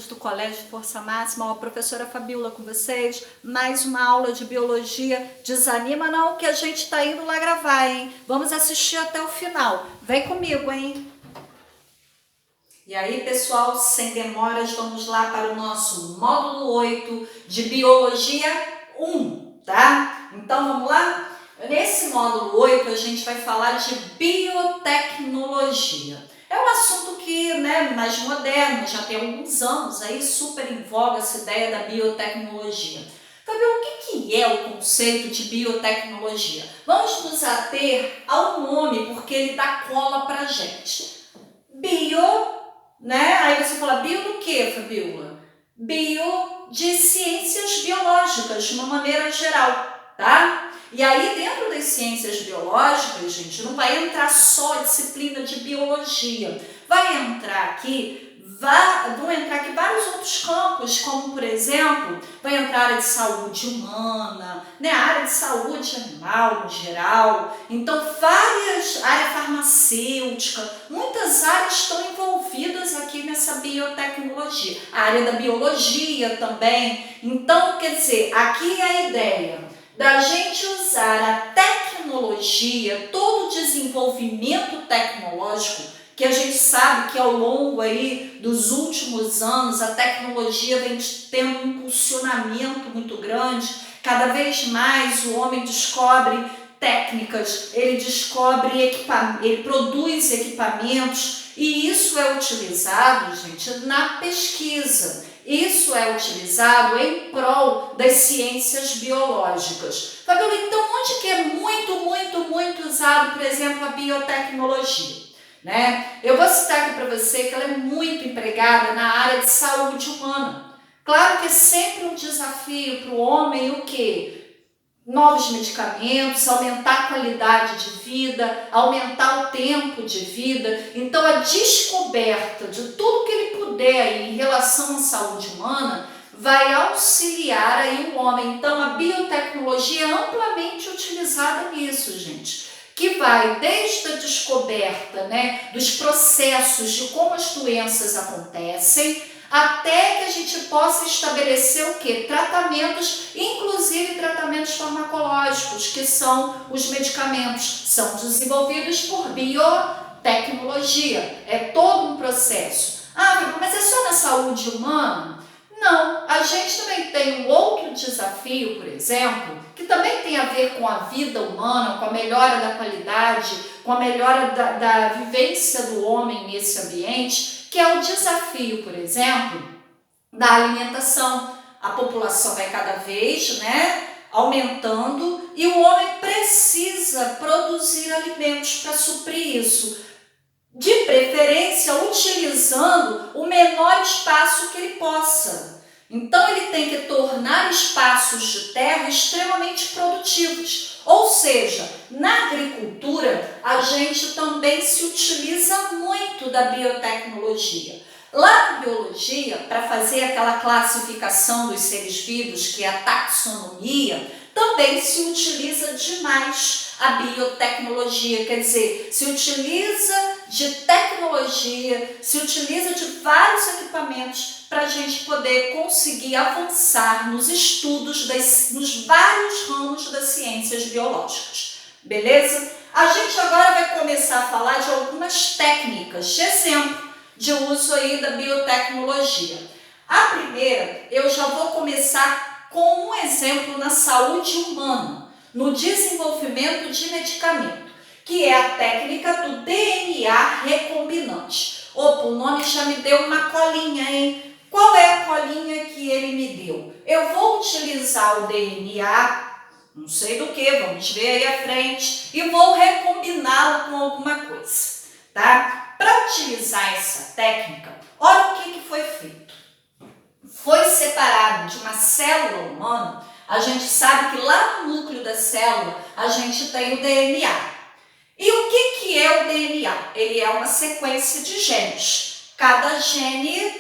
alunos do Colégio Força Máxima, a professora Fabiola com vocês, mais uma aula de biologia. Desanima não que a gente tá indo lá gravar, hein? Vamos assistir até o final. Vem comigo, hein? E aí, pessoal, sem demoras, vamos lá para o nosso módulo 8 de Biologia 1, tá? Então, vamos lá? Nesse módulo 8, a gente vai falar de biotecnologia. É um assunto que, mais moderno, já tem alguns anos aí, super em voga essa ideia da biotecnologia. Fabiola, o que é o conceito de biotecnologia? Vamos nos ater ao nome, porque ele dá cola pra gente. Aí você fala, bio do que, Fabiola? Bio de ciências biológicas, de uma maneira geral, tá? E aí, dentro das ciências biológicas, gente, não vai entrar só a disciplina de biologia. Vão entrar aqui vários outros campos, como, por exemplo, vai entrar a área de saúde humana, a área de saúde animal, no geral. Então, área farmacêutica, muitas áreas estão envolvidas aqui nessa biotecnologia. A área da biologia também. Então, quer dizer, aqui é a ideia da gente usar a tecnologia, todo o desenvolvimento tecnológico, que a gente sabe que ao longo aí dos últimos anos a tecnologia vem tendo um impulsionamento muito grande, cada vez mais o homem descobre técnicas, ele produz equipamentos e isso é utilizado, gente, na pesquisa. Isso é utilizado em prol das ciências biológicas. Fabiola, então onde que é muito usado, por exemplo, a biotecnologia? Eu vou citar aqui para você que ela é muito empregada na área de saúde humana. Claro que é sempre um desafio para o homem o quê? Novos medicamentos, aumentar a qualidade de vida, aumentar o tempo de vida. Então, a descoberta de tudo que ele puder em relação à saúde humana vai auxiliar aí o homem. Então, a biotecnologia é amplamente utilizada nisso, gente, que vai desde a descoberta, dos processos de como as doenças acontecem, até que a gente possa estabelecer o quê? Tratamentos, inclusive tratamentos farmacológicos, que são os medicamentos, são desenvolvidos por biotecnologia. É todo um processo. Mas é só na saúde humana? Não, a gente também tem um outro desafio, por exemplo, que também tem a ver com a vida humana, com a melhora da qualidade, com a melhora da vivência do homem nesse ambiente, que é o desafio, por exemplo, da alimentação. A população vai cada vez, aumentando e o homem precisa produzir alimentos para suprir isso. De preferência, utilizando o menor espaço que ele possa. Então, ele tem que tornar espaços de terra extremamente produtivos. Ou seja, na agricultura, a gente também se utiliza muito da biotecnologia. Lá na biologia, para fazer aquela classificação dos seres vivos, que é a taxonomia, também se utiliza demais a biotecnologia, quer dizer, se utiliza de tecnologia, se utiliza de vários equipamentos para a gente poder conseguir avançar nos estudos nos vários ramos das ciências biológicas, beleza? A gente agora vai começar a falar de algumas técnicas de exemplo de uso aí da biotecnologia. A primeira, eu já vou começar com um exemplo na saúde humana, no desenvolvimento de medicamento, que é a técnica do DNA recombinante. Opa, o nome já me deu uma colinha, hein? Qual é a colinha que ele me deu? Eu vou utilizar o DNA, não sei do que, vamos ver aí à frente, e vou recombiná-lo com alguma coisa, tá? Para utilizar essa técnica, olha o que foi feito. Foi separado de uma célula humana. A gente sabe que lá no núcleo da célula a gente tem o DNA. E o que é o DNA? Ele é uma sequência de genes. Cada gene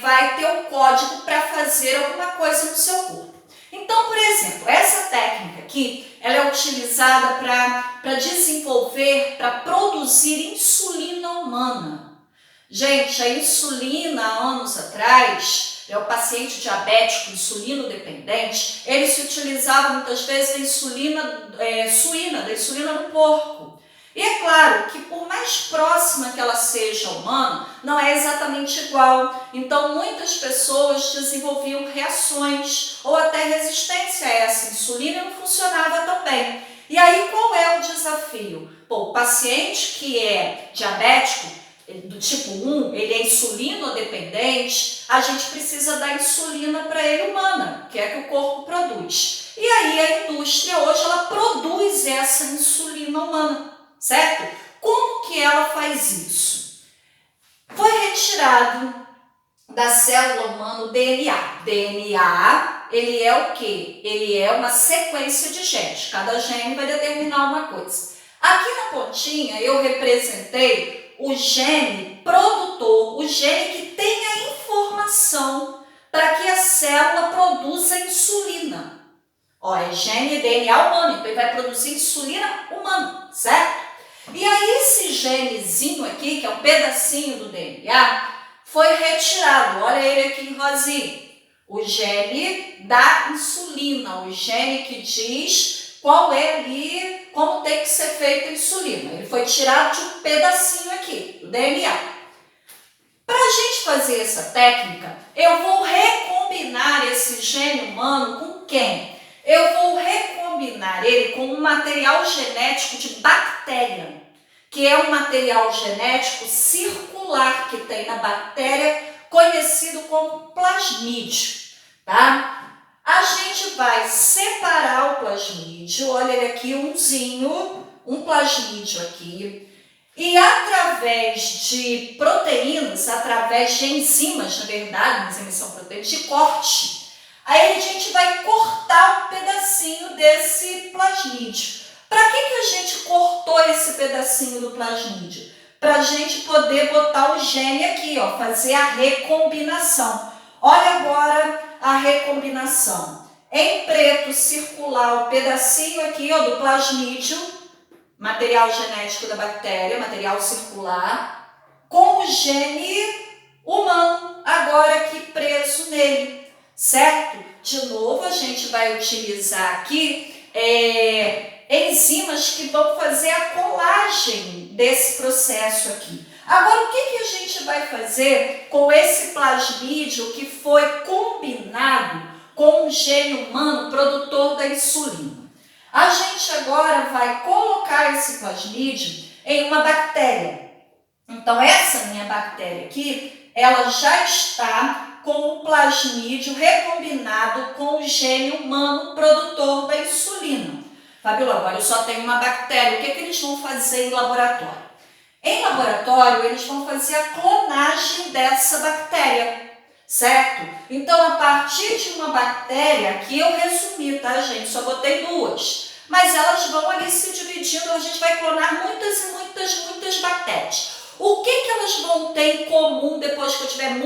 vai ter um código para fazer alguma coisa no seu corpo. Então, por exemplo, essa técnica aqui, ela é utilizada para desenvolver, para produzir insulina humana. Gente, a insulina, há anos atrás, o paciente diabético, insulino dependente, ele se utilizava muitas vezes da insulina suína, da insulina do porco. E é claro que por mais próxima que ela seja à humana, não é exatamente igual. Então muitas pessoas desenvolviam reações ou até resistência a essa insulina e não funcionava tão bem. E aí qual é o desafio? Pô, o paciente que é diabético, do tipo 1, ele é insulinodependente, a gente precisa dar insulina para ele humana, que é que o corpo produz. E aí a indústria hoje ela produz essa insulina humana, certo? Como que ela faz isso? Foi retirado da célula humana o DNA. DNA, ele é o quê? Ele é uma sequência de genes. Cada gene vai determinar uma coisa. Aqui na pontinha eu representei o gene produtor, o gene que tem a informação para que a célula produza insulina. Ó, é gene DNA humano, então ele vai produzir insulina humana, certo? E aí esse genezinho aqui, que é um pedacinho do DNA, foi retirado. Olha ele aqui em rosinha. O gene da insulina, o gene que diz qual é ali, como tem que ser feita a insulina. Ele foi tirado de um pedacinho aqui, do DNA. Para a gente fazer essa técnica, eu vou recombinar esse gene humano com quem? Eu vou recombinar ele com um material genético de bactéria, que é um material genético circular que tem na bactéria, conhecido como plasmídio, tá? A gente vai separar o plasmídio, olha ele aqui, um plasmídio aqui, e através de proteínas, através de enzimas, na verdade, enzimas são proteínas de corte, aí a gente vai cortar um pedacinho desse plasmídio. Para que a gente cortou esse pedacinho do plasmídio? Para a gente poder botar o gene aqui, ó, fazer a recombinação. Olha agora a recombinação. Em preto circular o pedacinho aqui, ó, do plasmídio, material genético da bactéria, material circular, com o gene humano, agora aqui preso nele, certo? De novo, a gente vai utilizar aqui enzimas que vão fazer a colagem desse processo aqui. Agora, o que a gente vai fazer com esse plasmídio que foi combinado com o gene humano produtor da insulina? A gente agora vai colocar esse plasmídio em uma bactéria. Então, essa minha bactéria aqui, ela já está com o plasmídio recombinado com o gene humano produtor da insulina. Fabíola, agora eu só tenho uma bactéria. O que eles vão fazer em laboratório? Em laboratório, eles vão fazer a clonagem dessa bactéria, certo? Então, a partir de uma bactéria, aqui eu resumi, tá, gente? Só botei 2. Mas elas vão ali se dividindo, a gente vai clonar muitas e muitas bactérias. O que elas vão ter em comum depois que eu tiver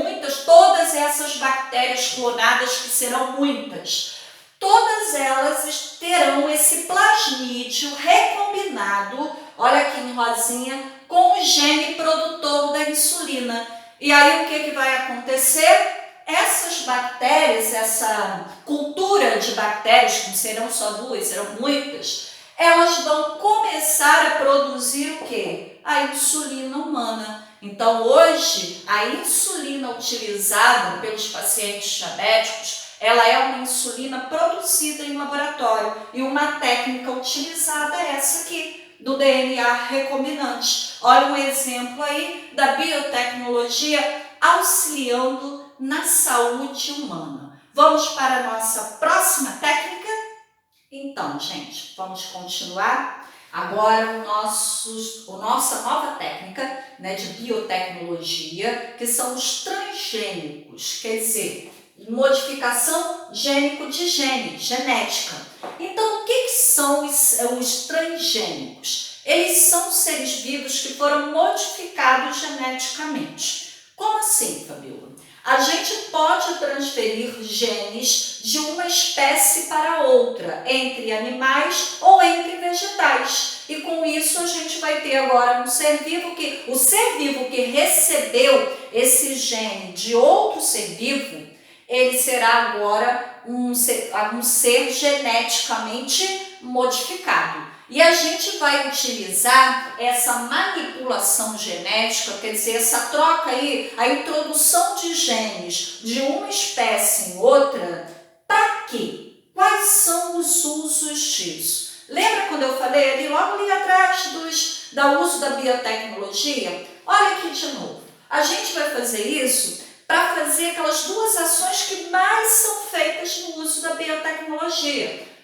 todas essas bactérias clonadas, que serão muitas? Todas elas terão esse plasmídio recombinado, olha aqui em rosinha, com o gene produtor da insulina. E aí o que vai acontecer? Essas bactérias, essa cultura de bactérias, que não serão só 2, serão muitas, elas vão começar a produzir o quê? A insulina humana. Então hoje, a insulina utilizada pelos pacientes diabéticos, ela é uma insulina produzida em laboratório e uma técnica utilizada é essa aqui, do DNA recombinante. Olha um exemplo aí da biotecnologia auxiliando na saúde humana. Vamos para a nossa próxima técnica? Então, gente, vamos continuar. Agora, nossa nova técnica, né, de biotecnologia, que são os transgênicos, quer dizer, modificação gênico de gene, genética. Então, o que são os transgênicos? Eles são seres vivos que foram modificados geneticamente. Como assim, Fabíola? A gente pode transferir genes de uma espécie para outra, entre animais ou entre vegetais. e com isso a gente vai ter agora um ser vivo que, o ser vivo que recebeu esse gene de outro ser vivo, ele será agora um ser geneticamente modificado. E a gente vai utilizar essa manipulação genética, quer dizer, essa troca aí, a introdução de genes de uma espécie em outra, para quê? Quais são os usos disso? Lembra quando eu falei ali, logo ali atrás do uso da biotecnologia? Olha aqui de novo. A gente vai fazer isso para fazer aquelas duas ações que mais são feitas no uso da biotecnologia.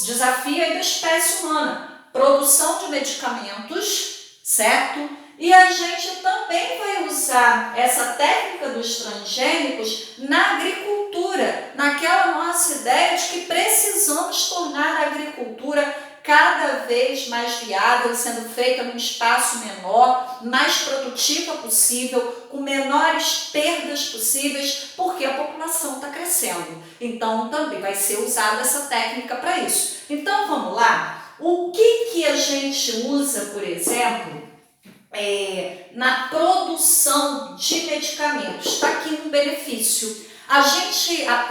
Desafio aí da espécie humana, produção de medicamentos, certo? E a gente também vai usar essa técnica dos transgênicos na agricultura, naquela nossa ideia de que precisamos tornar a agricultura cada vez mais viável, sendo feita num espaço menor, mais produtiva possível, com menores perdas possíveis, porque a população está crescendo. Então, também vai ser usada essa técnica para isso. Então, vamos lá? O que a gente usa, por exemplo, na produção de medicamentos? Está aqui um benefício.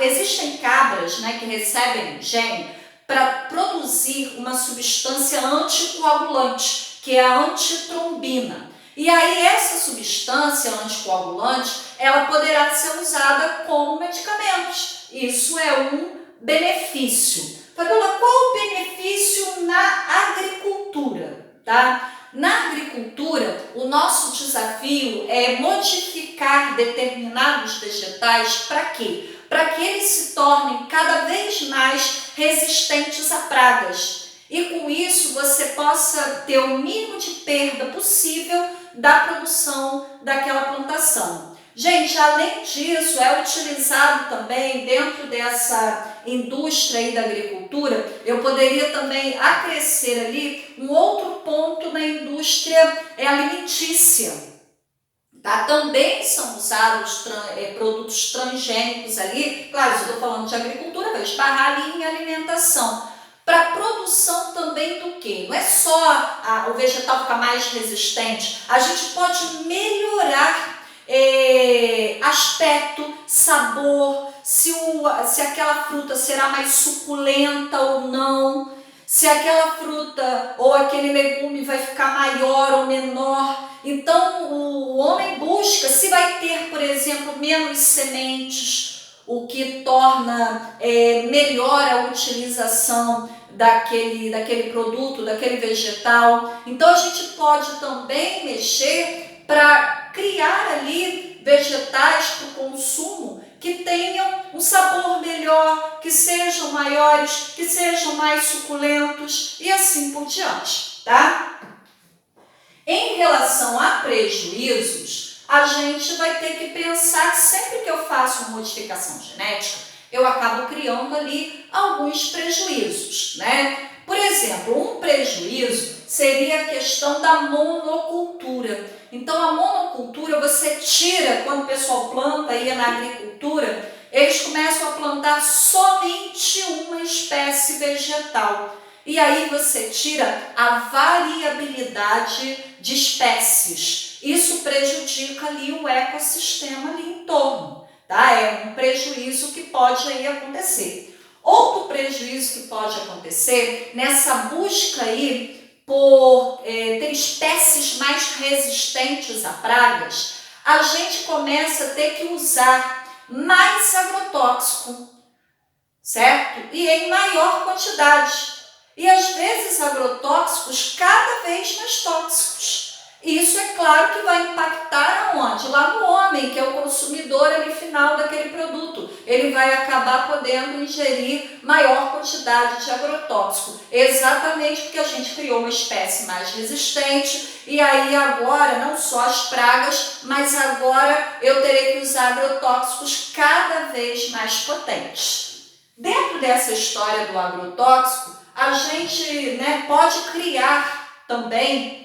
Existem cabras, né, que recebem gene para produzir uma substância anticoagulante, que é a antitrombina. E aí essa substância anticoagulante, ela poderá ser usada como medicamentos. Isso é um benefício. Fabiola, qual o benefício na agricultura? Tá? Na agricultura, o nosso desafio é modificar determinados vegetais para quê? Para que eles se tornem cada vez mais resistentes a pragas. E com isso você possa ter o mínimo de perda possível da produção daquela plantação. Gente, além disso, é utilizado também dentro dessa indústria aí da agricultura, eu poderia também acrescer ali um outro ponto na indústria alimentícia. Tá? Também são usados produtos transgênicos ali, claro, se eu estou falando de agricultura, vai esbarrar ali em alimentação. Para produção também do quê? Não é só o vegetal ficar mais resistente, a gente pode melhorar aspecto, sabor, se aquela fruta será mais suculenta ou não, se aquela fruta ou aquele legume vai ficar maior ou menor. Então o homem busca se vai ter, por exemplo, menos sementes, o que torna melhor a utilização daquele produto, daquele vegetal. Então a gente pode também mexer para criar ali vegetais para o consumo que tenham um sabor melhor, que sejam maiores, que sejam mais suculentos e assim por diante, tá? Em relação a prejuízos, a gente vai ter que pensar que sempre que eu faço uma modificação genética, eu acabo criando ali alguns prejuízos, né? Por exemplo, um prejuízo seria a questão da monocultura. Então, a monocultura você tira, quando o pessoal planta aí na agricultura, eles começam a plantar somente uma espécie vegetal. E aí você tira a variabilidade de espécies. Isso prejudica ali o ecossistema ali em torno, tá? É um prejuízo que pode aí acontecer. Outro prejuízo que pode acontecer nessa busca aí por ter espécies mais resistentes a pragas, a gente começa a ter que usar mais agrotóxico, certo? E em maior quantidade. E às vezes agrotóxicos cada vez mais tóxicos. E isso é claro que vai impactar aonde? Lá no homem, que é o consumidor ali final daquele produto. Ele vai acabar podendo ingerir maior quantidade de agrotóxico. Exatamente porque a gente criou uma espécie mais resistente. E aí agora, não só as pragas, mas agora eu terei que usar agrotóxicos cada vez mais potentes. Dentro dessa história do agrotóxico, a gente pode criar também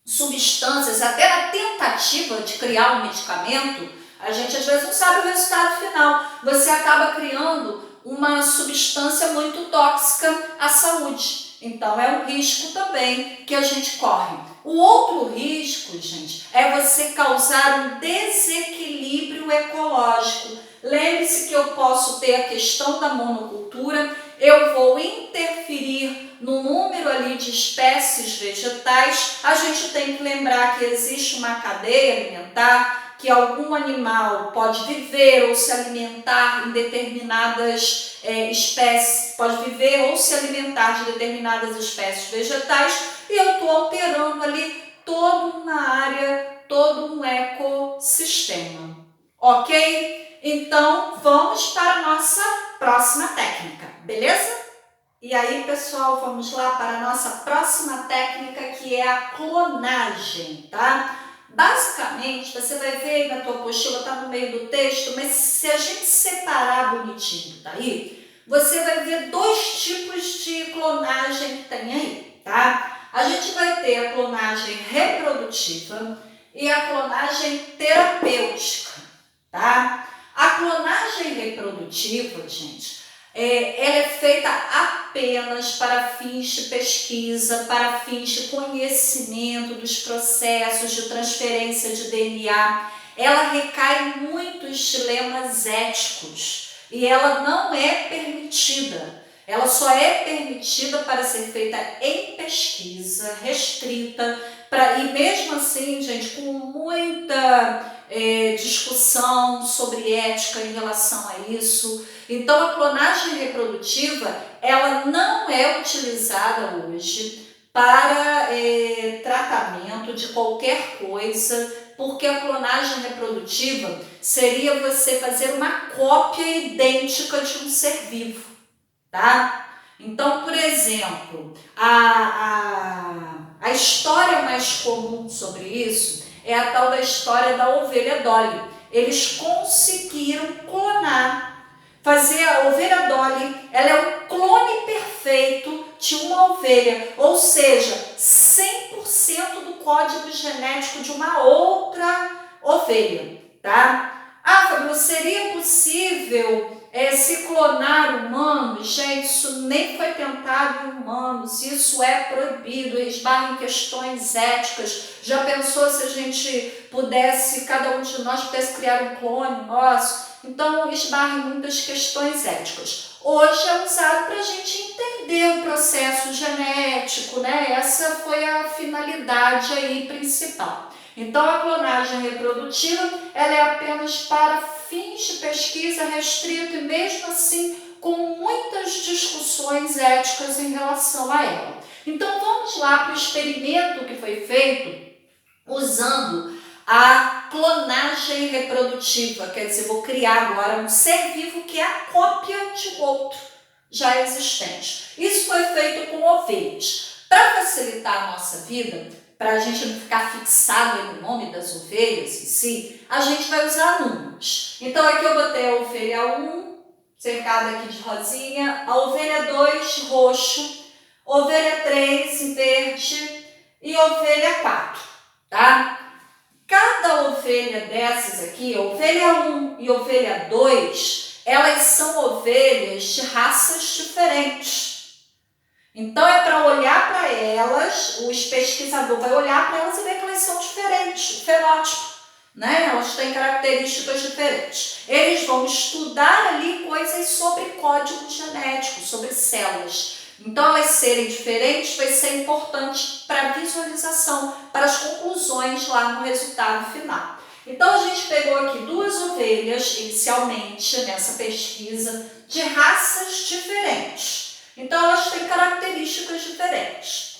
substâncias, até na tentativa de criar um medicamento, a gente às vezes não sabe o resultado final. Você acaba criando uma substância muito tóxica à saúde. Então, é um risco também que a gente corre. O outro risco, gente, é você causar um desequilíbrio ecológico. Lembre-se que eu posso ter a questão da monocultura, eu vou interferir no número ali de espécies vegetais. A gente tem que lembrar que existe uma cadeia alimentar, que algum animal pode viver ou se alimentar em determinadas espécies, pode viver ou se alimentar de determinadas espécies vegetais, e eu estou alterando ali toda uma área, todo um ecossistema. Ok? Então, vamos para a nossa próxima técnica, beleza? E aí, pessoal, vamos lá para a nossa próxima técnica, que é a clonagem, tá? Basicamente, você vai ver aí na tua apostila, está no meio do texto, mas se a gente separar bonitinho daí, você vai ver dois tipos de clonagem que tem aí, tá? A gente vai ter a clonagem reprodutiva e a clonagem terapêutica, tá? A clonagem reprodutiva, gente, ela é feita apenas para fins de pesquisa, para fins de conhecimento dos processos de transferência de DNA. Ela recai em muitos dilemas éticos e ela não é permitida. Ela só é permitida para ser feita em pesquisa restrita, e mesmo assim, gente, com muita discussão sobre ética em relação a isso. Então, a clonagem reprodutiva, ela não é utilizada hoje para tratamento de qualquer coisa, porque a clonagem reprodutiva seria você fazer uma cópia idêntica de um ser vivo, tá? Então, por exemplo, a história mais comum sobre isso é a tal da história da ovelha Dolly. Eles conseguiram clonar, fazer a ovelha Dolly, ela é um clone perfeito de uma ovelha, ou seja, 100% do código genético de uma outra ovelha, tá? Ah, Fabio, seria possível se clonar humanos? Gente, isso nem foi tentado em humanos, isso é proibido, esbarra em questões éticas. Já pensou se a gente pudesse, cada um de nós pudesse criar um clone nosso? Então, esbarra em muitas questões éticas. Hoje é usado para a gente entender o processo genético, né? Essa foi a finalidade aí principal. Então, a clonagem reprodutiva, ela é apenas para fins de pesquisa restrito e mesmo assim com muitas discussões éticas em relação a ela. Então, vamos lá para o experimento que foi feito usando a clonagem reprodutiva, quer dizer, vou criar agora um ser vivo que é a cópia de outro já existente. Isso foi feito com ovelhas. Para facilitar a nossa vida, para a gente não ficar fixado no nome das ovelhas em si, a gente vai usar números. Então, aqui eu botei a ovelha 1, cercada aqui de rosinha, a ovelha 2, roxo, ovelha 3, em verde e ovelha 4, tá? Cada ovelha dessas aqui, ovelha 1 e ovelha 2, elas são ovelhas de raças diferentes. Então, é para olhar para elas, o pesquisador vai olhar para elas e ver que elas são diferentes, fenótipo, né? Elas têm características diferentes. Eles vão estudar ali coisas sobre código genético, sobre células. Então, elas serem diferentes vai ser importante para a visualização, para as conclusões lá no resultado final. Então, a gente pegou aqui duas ovelhas, inicialmente, nessa pesquisa, de raças diferentes. Então, elas têm características diferentes.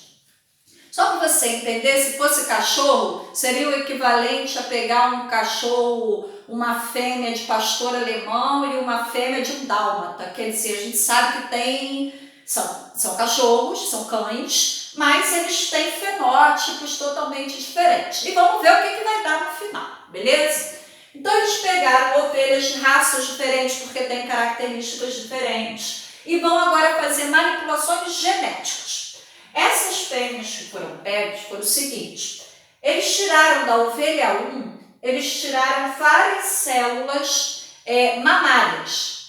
Só para você entender, se fosse cachorro, seria o equivalente a pegar um cachorro, uma fêmea de pastor alemão e uma fêmea de um dálmata. Quer dizer, a gente sabe que são cachorros, são cães, mas eles têm fenótipos totalmente diferentes. E vamos ver o que vai dar no final, beleza? Então, eles pegaram ovelhas de raças diferentes, porque têm características diferentes, e vão agora fazer manipulações genéticas. Essas fêmeas que foram pegas foram o seguinte: eles tiraram da ovelha 1, eles tiraram várias células mamárias,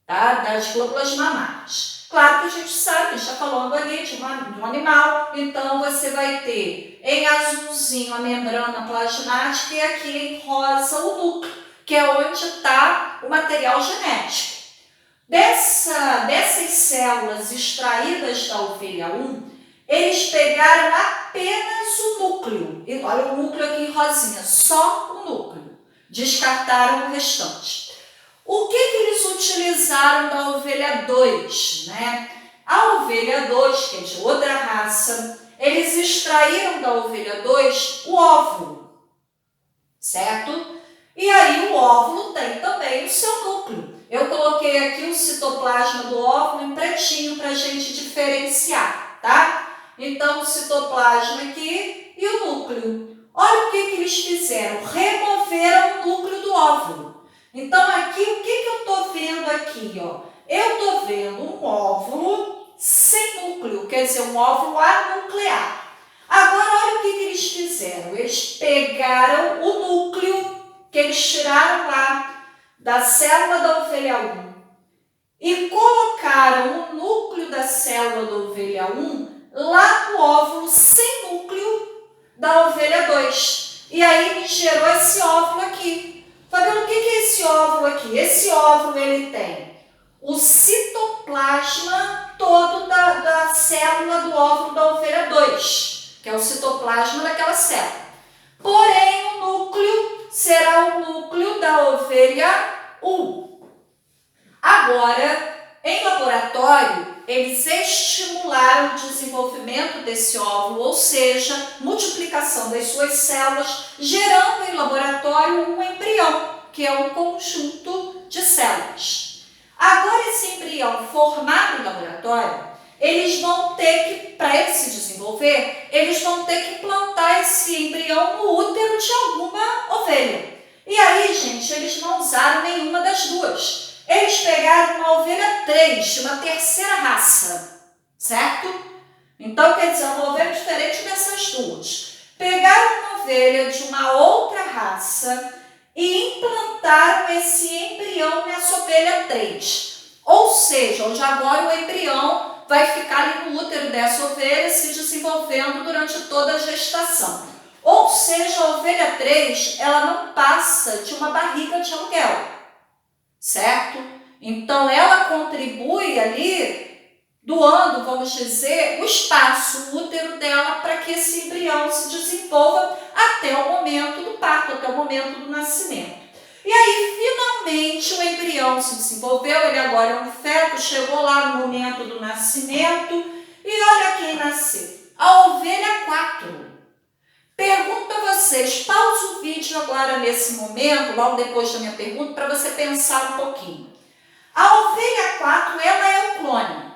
tá? Das glândulas mamárias. Claro que a gente sabe, a gente está falando ali de um animal, então você vai ter em azulzinho a membrana plasmática e aqui em rosa o núcleo, que é onde está o material genético. Dessas células extraídas da ovelha 1, eles pegaram apenas o núcleo. E olha o núcleo aqui em rosinha, só o núcleo. Descartaram o restante. O que eles utilizaram da ovelha 2, né? A ovelha 2, que é de outra raça, eles extraíram da ovelha 2 o óvulo, certo? E aí o óvulo tem também o seu núcleo. Eu coloquei aqui o citoplasma do óvulo em pretinho para a gente diferenciar, tá? Então, o citoplasma aqui e o núcleo. Olha o que eles fizeram, removeram o núcleo do óvulo. Então, aqui, o que eu estou vendo aqui? Ó? Eu estou vendo um óvulo sem núcleo, quer dizer, um óvulo anuclear. Agora, olha o que eles fizeram. Eles pegaram o núcleo que eles tiraram lá da célula da ovelha 1 e colocaram o núcleo da célula da ovelha 1 lá no óvulo sem núcleo da ovelha 2. E aí me gerou esse óvulo aqui. Fabiola, o que é esse óvulo aqui? Esse óvulo ele tem o citoplasma todo da célula do óvulo da ovelha 2, que é o citoplasma daquela célula. Porém, o núcleo será o núcleo da ovelha 1. Agora, em laboratório, eles estimularam o desenvolvimento desse óvulo, ou seja, multiplicação das suas células, gerando em laboratório um embrião, que é um conjunto de células. Agora, esse embrião formado em laboratório, eles vão ter que, para ele se desenvolver, eles vão ter que plantar esse embrião no útero de alguma ovelha. E aí, gente, eles não usaram nenhuma das duas. Eles pegaram uma ovelha 3, de uma terceira raça, certo? Então, quer dizer, uma ovelha diferente dessas duas. Pegaram uma ovelha de uma outra raça e implantaram esse embrião nessa ovelha 3. Ou seja, onde agora o embrião vai ficar ali no útero dessa ovelha se desenvolvendo durante toda a gestação. Ou seja, a ovelha 3, ela não passa de uma barriga de aluguel, certo? Então, ela contribui ali, doando, vamos dizer, o espaço, o útero dela, para que esse embrião se desenvolva até o momento do parto, até o momento do nascimento. E aí, finalmente, o embrião se desenvolveu, ele agora é um feto, chegou lá no momento do nascimento, e olha quem nasceu, a ovelha 4. Pergunto a vocês, pausa o vídeo agora nesse momento, logo depois da minha pergunta, para você pensar um pouquinho. A ovelha 4, ela é um clone.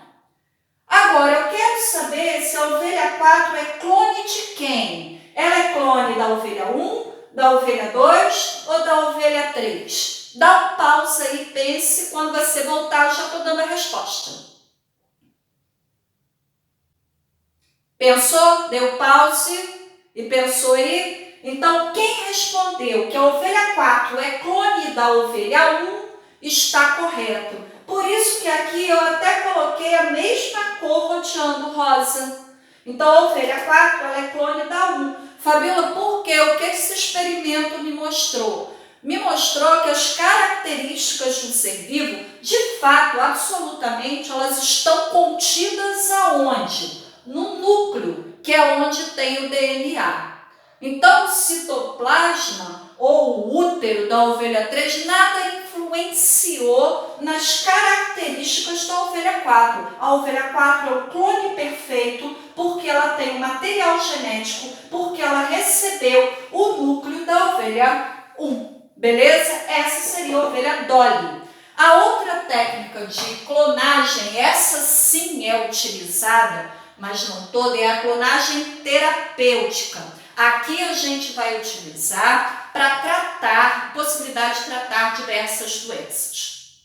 Agora, eu quero saber se a ovelha 4 é clone de quem? Ela é clone da ovelha 1, da ovelha 2 ou da ovelha 3? Dá uma pausa aí, pense, quando você voltar, eu já estou dando a resposta. Pensou? Deu pause? E pensou aí? Então, quem respondeu que a ovelha 4 é clone da ovelha 1 está correto. Por isso que aqui eu até coloquei a mesma cor rodeando rosa. Então, a ovelha 4 ela é clone da 1. Fabiola, por quê? O que esse experimento me mostrou? Me mostrou que as características do ser vivo, de fato, absolutamente, elas estão contidas aonde? No núcleo, que é onde tem o DNA. Então, o citoplasma ou o útero da ovelha 3 nada influenciou nas características da ovelha 4. A ovelha 4 é o clone perfeito porque ela tem o material genético, porque ela recebeu o núcleo da ovelha 1. Beleza? Essa seria a ovelha Dolly. A outra técnica de clonagem, essa sim é utilizada, mas não toda, é a clonagem terapêutica. Aqui a gente vai utilizar para tratar, possibilidade de tratar diversas doenças.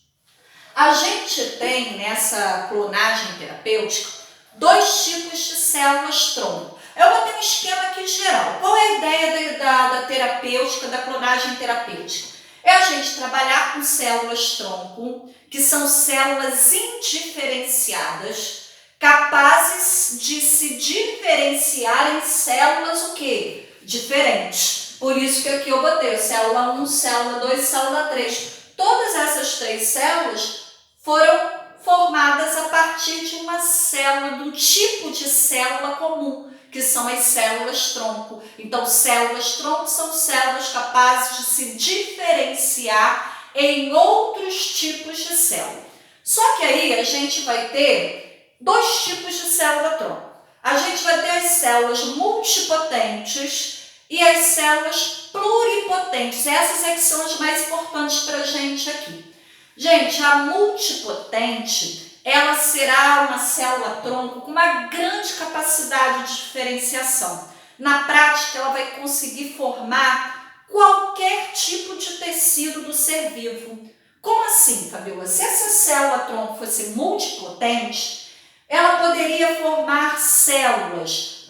A gente tem nessa clonagem terapêutica 2 tipos de células-tronco. Eu botei um esquema aqui geral. Qual é a ideia da terapêutica, da clonagem terapêutica? É a gente trabalhar com células-tronco, que são células indiferenciadas, capazes de se diferenciar em células o quê? Diferentes. Por isso que aqui eu botei célula 1, célula 2, célula 3. Todas essas 3 células foram formadas a partir de uma célula, do tipo de célula comum, que são as células-tronco. Então, células-tronco são células capazes de se diferenciar em outros tipos de célula. Só que aí a gente vai ter 2 tipos de célula-tronco. A gente vai ter as células multipotentes e as células pluripotentes. Essas é que são as mais importantes para a gente aqui. Gente, a multipotente, ela será uma célula-tronco com uma grande capacidade de diferenciação. Na prática, ela vai conseguir formar qualquer tipo de tecido do ser vivo. Como assim, Fabiola? Se essa célula-tronco fosse multipotente, ela poderia formar células,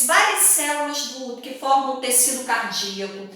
várias células que formam o tecido cardíaco,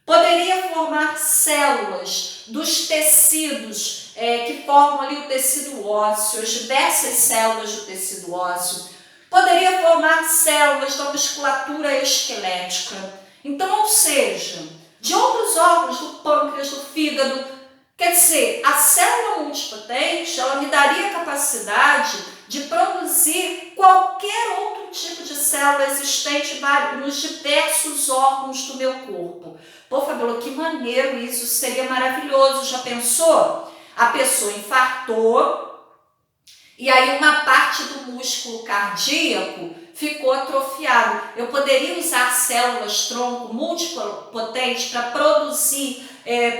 poderia formar células dos tecidos que formam ali o tecido ósseo, as diversas células do tecido ósseo, poderia formar células da musculatura esquelética. Então, ou seja, de outros órgãos, do pâncreas, do fígado. Quer dizer, a célula multipotente, ela me daria a capacidade de produzir qualquer outro tipo de célula existente nos diversos órgãos do meu corpo. Pô, Fabiola, que maneiro isso, seria maravilhoso. Já pensou? A pessoa infartou e aí uma parte do músculo cardíaco ficou atrofiado. Eu poderia usar células-tronco multipotentes para produzir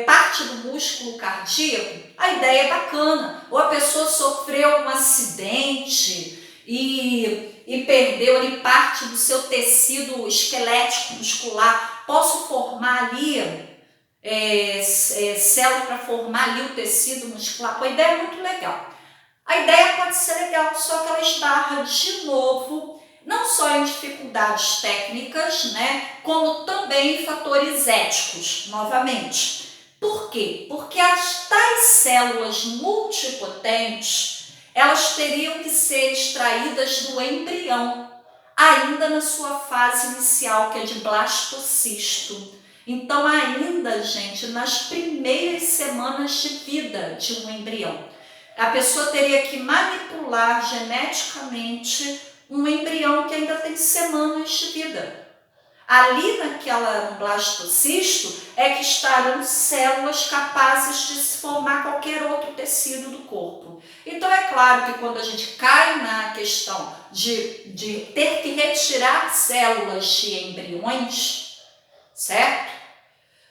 parte do músculo cardíaco? A ideia é bacana. Ou a pessoa sofreu um acidente e perdeu ali parte do seu tecido esquelético muscular. Posso formar ali célula para formar ali o tecido muscular? Pô, a ideia é muito legal. A ideia pode ser legal, só que ela esbarra de novo, não só em dificuldades técnicas, né, como também em fatores éticos, novamente. Por quê? Porque as tais células multipotentes, elas teriam que ser extraídas do embrião, ainda na sua fase inicial, que é de blastocisto. Então, ainda, gente, nas primeiras semanas de vida de um embrião. A pessoa teria que manipular geneticamente um embrião que ainda tem semanas de vida. Ali no blastocisto é que estarão células capazes de se formar qualquer outro tecido do corpo. Então é claro que quando a gente cai na questão de ter que retirar células de embriões, certo?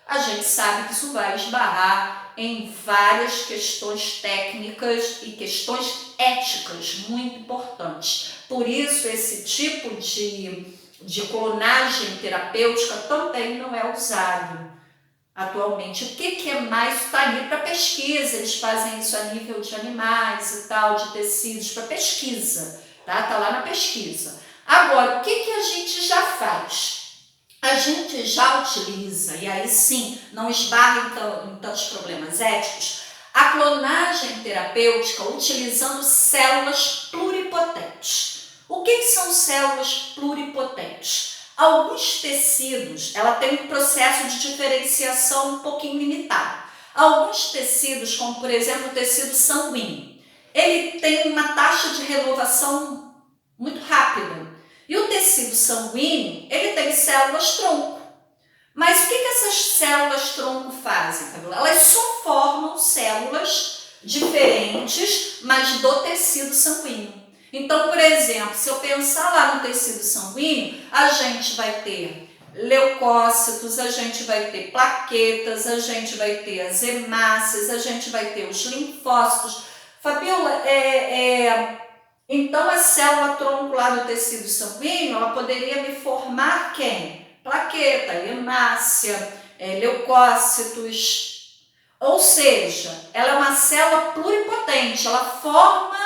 A gente sabe que isso vai esbarrar em várias questões técnicas e questões éticas muito importantes. Por isso, esse tipo de clonagem terapêutica também não é usado atualmente. O que é mais? Está ali para pesquisa, eles fazem isso a nível de animais e tal, de tecidos, para pesquisa, tá? Está lá na pesquisa. Agora, o que a gente já faz? A gente já utiliza, e aí sim, não esbarra em tantos problemas éticos, a clonagem terapêutica utilizando células pluripotentes. O que são células pluripotentes? Alguns tecidos, ela tem um processo de diferenciação um pouquinho limitado. Alguns tecidos, como por exemplo o tecido sanguíneo, ele tem uma taxa de renovação muito rápida. E o tecido sanguíneo, ele tem células-tronco. Mas o que essas células-tronco fazem, Fabiola? Elas só formam células diferentes, mas do tecido sanguíneo. Então, por exemplo, se eu pensar lá no tecido sanguíneo, a gente vai ter leucócitos, a gente vai ter plaquetas, a gente vai ter as hemácias, a gente vai ter os linfócitos. Fabiola, então, a célula-tronco lá do tecido sanguíneo, ela poderia me formar quem? Plaqueta, hemácia, leucócitos. Ou seja, ela é uma célula pluripotente, ela forma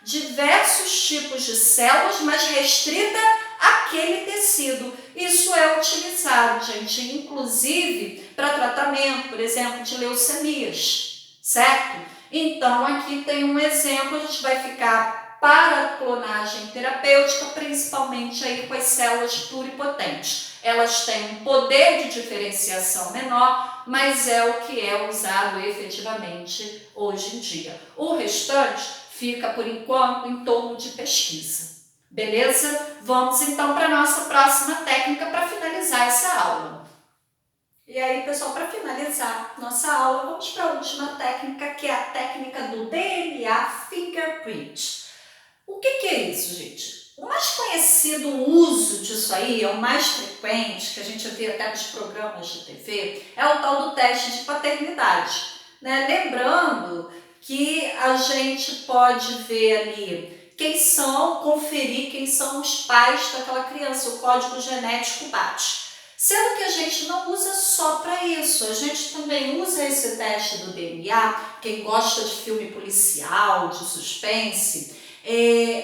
diversos tipos de células, mas restrita a aquele tecido. Isso é utilizado, gente, inclusive para tratamento, por exemplo, de leucemias, certo? Então, aqui tem um exemplo, a gente vai ficar para a clonagem terapêutica, principalmente aí com as células pluripotentes. Elas têm um poder de diferenciação menor, mas é o que é usado efetivamente hoje em dia. O restante fica, por enquanto, em torno de pesquisa. Beleza? Vamos então para a nossa próxima técnica para finalizar essa aula. E aí, pessoal, para finalizar nossa aula, vamos para a última técnica, que é a técnica do DNA Fingerprint. O que é isso, gente? O mais conhecido uso disso aí, é o mais frequente, que a gente vê até nos programas de TV, é o tal do teste de paternidade, né? Lembrando que a gente pode ver ali conferir quem são os pais daquela criança, o código genético bate. Sendo que a gente não usa só para isso, a gente também usa esse teste do DNA, quem gosta de filme policial, de suspense,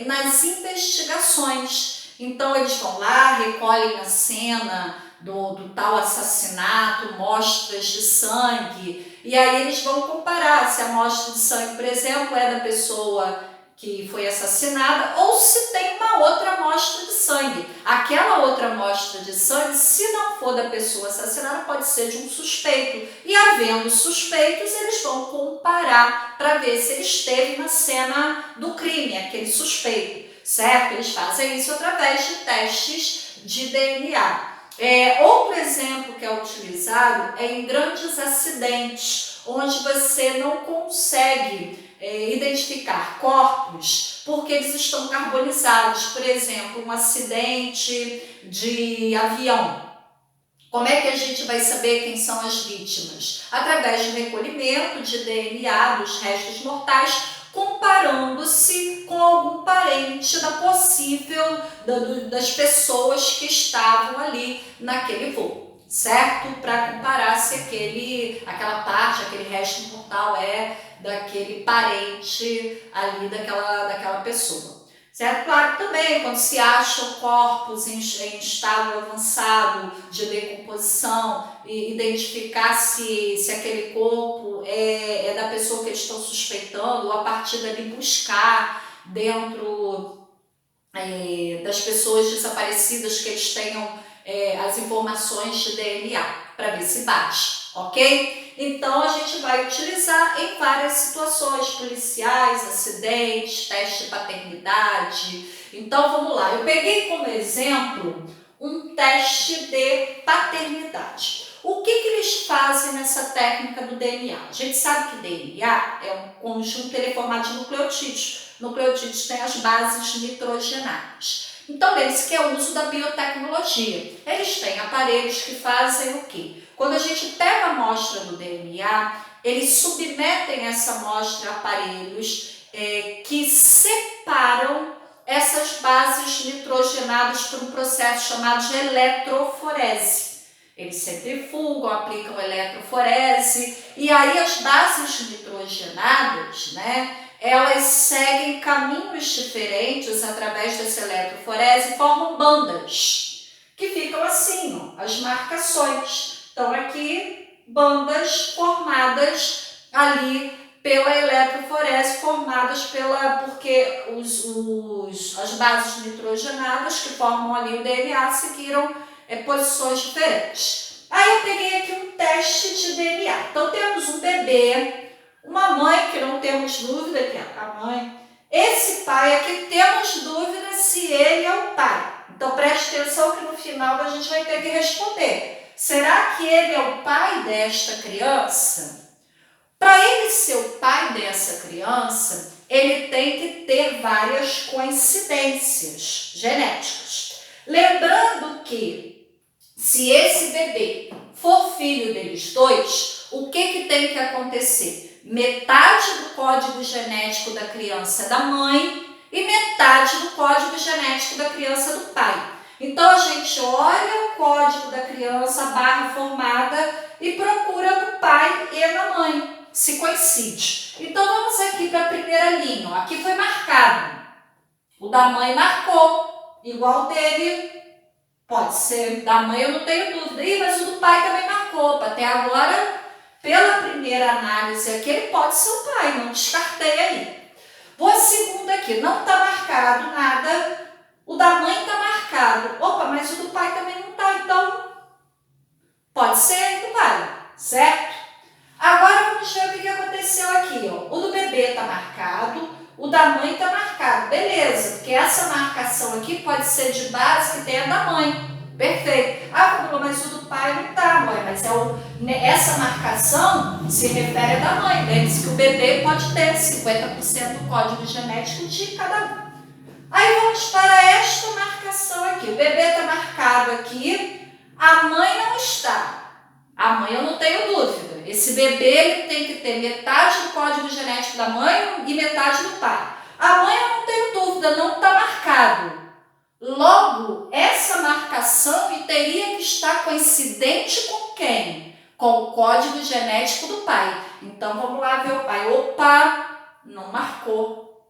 nas investigações. Então eles vão lá, recolhem a cena do tal assassinato, mostras de sangue, e aí eles vão comparar se a amostra de sangue, por exemplo, é da pessoa que foi assassinada ou se tem uma outra amostra de sangue. Aquela outra amostra de sangue, se não for da pessoa assassinada, pode ser de um suspeito. E havendo suspeitos, eles vão comparar para ver se ele esteve na cena do crime, aquele suspeito, certo? Eles fazem isso através de testes de DNA. Outro exemplo que é utilizado é em grandes acidentes, onde você não consegue identificar corpos porque eles estão carbonizados. Por exemplo, um acidente de avião. Como é que a gente vai saber quem são as vítimas? Através do recolhimento de DNA dos restos mortais, comparando-se com algum parente das pessoas que estavam ali naquele voo, certo? Para comparar se aquele resto mortal é daquele parente ali daquela pessoa. Certo? Claro, também quando se acham corpos em estado avançado de decomposição, e identificar se aquele corpo é da pessoa que eles estão suspeitando, ou a partir dali buscar dentro das pessoas desaparecidas que eles tenham as informações de DNA para ver se bate, ok? Então, a gente vai utilizar em várias situações policiais, acidentes, teste de paternidade. Então, vamos lá. Eu peguei como exemplo um teste de paternidade. O que eles fazem nessa técnica do DNA? A gente sabe que DNA é um conjunto, ele é formado de nucleotídeos. Nucleotídeos têm as bases nitrogenadas. Então, lembre-se que é o uso da biotecnologia. Eles têm aparelhos que fazem o quê? Quando a gente pega a amostra do DNA, eles submetem essa amostra a aparelhos que separam essas bases nitrogenadas por um processo chamado de eletroforese. Eles centrifugam, aplicam eletroforese, e aí as bases nitrogenadas, elas seguem caminhos diferentes através dessa eletroforese e formam bandas, que ficam assim, as marcações. Então, aqui, bandas formadas ali pela eletroforese, formadas porque as bases nitrogenadas que formam ali o DNA seguiram posições diferentes. Aí eu peguei aqui um teste de DNA. Então, temos um bebê, uma mãe, que não temos dúvida que é a mãe. Esse pai aqui, temos dúvida se ele é o pai. Então, preste atenção que no final a gente vai ter que responder. Será que ele é o pai desta criança? Para ele ser o pai dessa criança, ele tem que ter várias coincidências genéticas. Lembrando que, se esse bebê for filho deles dois, o que tem que acontecer? Metade do código genético da criança é da mãe e metade do código genético da criança do pai. Então, a gente olha o código da criança, a barra formada, e procura no pai e na mãe, se coincide. Então, vamos aqui para a primeira linha. Aqui foi marcado. O da mãe marcou, igual dele, Pode ser da mãe, eu não tenho dúvida. Ih, mas o do pai também marcou. Até agora, pela primeira análise aqui, ele pode ser o pai, não descartei aí. Vou a segunda aqui, não está marcado nada. O da mãe está marcado. Opa, mas o do pai também não está, então pode ser aí do pai, certo? Agora vamos ver o que aconteceu aqui. Ó. O do bebê está marcado, o da mãe está marcado. Beleza, porque essa marcação aqui pode ser de base que tem a da mãe. Perfeito. Ah, mas o do pai não está, mãe. Mas essa marcação se refere à da mãe. Lembre-se que o bebê pode ter 50% do código genético de cada um. Aí vamos para esta marcação aqui. O bebê está marcado aqui, a mãe não está. A mãe eu não tenho dúvida. Esse bebê ele tem que ter metade do código genético da mãe e metade do pai. A mãe eu não tenho dúvida, não está marcado. Logo, essa marcação teria que estar coincidente com quem? Com o código genético do pai. Então vamos lá ver o pai. Opa, não marcou.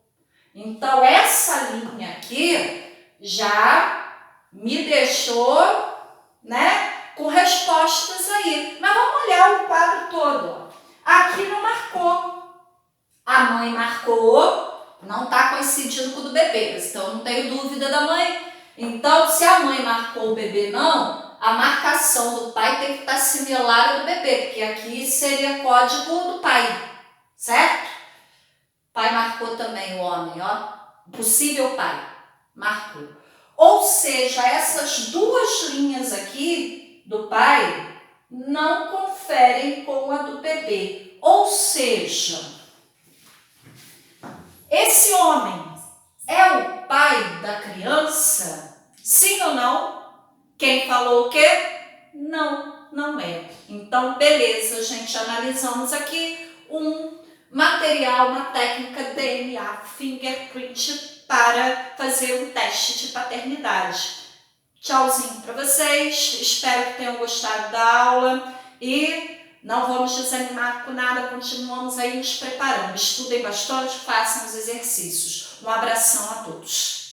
Então essa linha aqui já me deixou, né? Com respostas aí. Mas vamos olhar o quadro todo. Aqui não marcou. A mãe marcou, não está coincidindo com o do bebê. Então eu não tenho dúvida da mãe. Então, se a mãe marcou o bebê não, a marcação do pai tem que estar similar ao do bebê, porque aqui seria código do pai, certo? Pai marcou também o homem, ó. Possível pai. Marcou. Ou seja, essas duas linhas aqui do pai não conferem com a do bebê. Ou seja, esse homem é o pai da criança? Sim ou não? Quem falou o quê? Não, não é. Então, beleza, gente, analisamos aqui um material, uma técnica DNA, fingerprint, para fazer um teste de paternidade. Tchauzinho para vocês, espero que tenham gostado da aula e não vamos desanimar com nada, continuamos aí nos preparando. Estudem bastante, façam os exercícios. Um abração a todos.